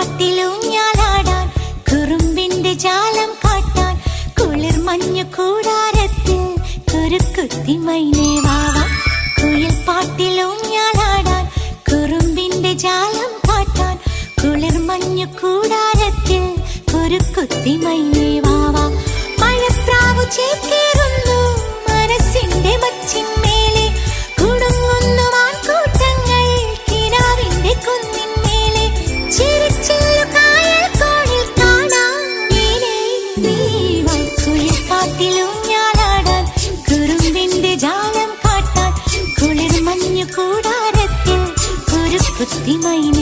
പാട്ടിലൂഞ്ഞാലാടാൻ കുറുമ്പിന്റെ ജാലം കാട്ടാൻ കുളിർ മഞ്ഞു കൂടാരത്തിൽ കുരുക്കുത്തി മൈനേ വാവാ. കുയിൽ പാട്ടിലൂഞ്ഞാലാടാൻ കുറുമ്പിന്റെ ജാലം കാട്ടാൻ കുളിർ മഞ്ഞു കൂടാരത്തിൽ കുരുക്കുത്തി മൈനേ വാവാ. മഴപ്രാവു ചേക്കേറുന്നു മനസ്സിന്റെ മച്ചിന്മേലെ കുടുങ്ങുന്നു മാൻകൂട്ടങ്ങൾ കിനാവിന്റെ കുന്നിന്മേലെ ചിരിച്ചില്ലു കായൽ കോണിൽ കാണാം നീലേ നീവാ. കുയിൽ പാട്ടിലൂഞ്ഞാലാടാൻ കുറുമ്പിന്റെ ജാലം കാട്ടാൻ കുളിർ മഞ്ഞു കൂടാരത്തിൽ കുരുക്കുത്തി മൈനേ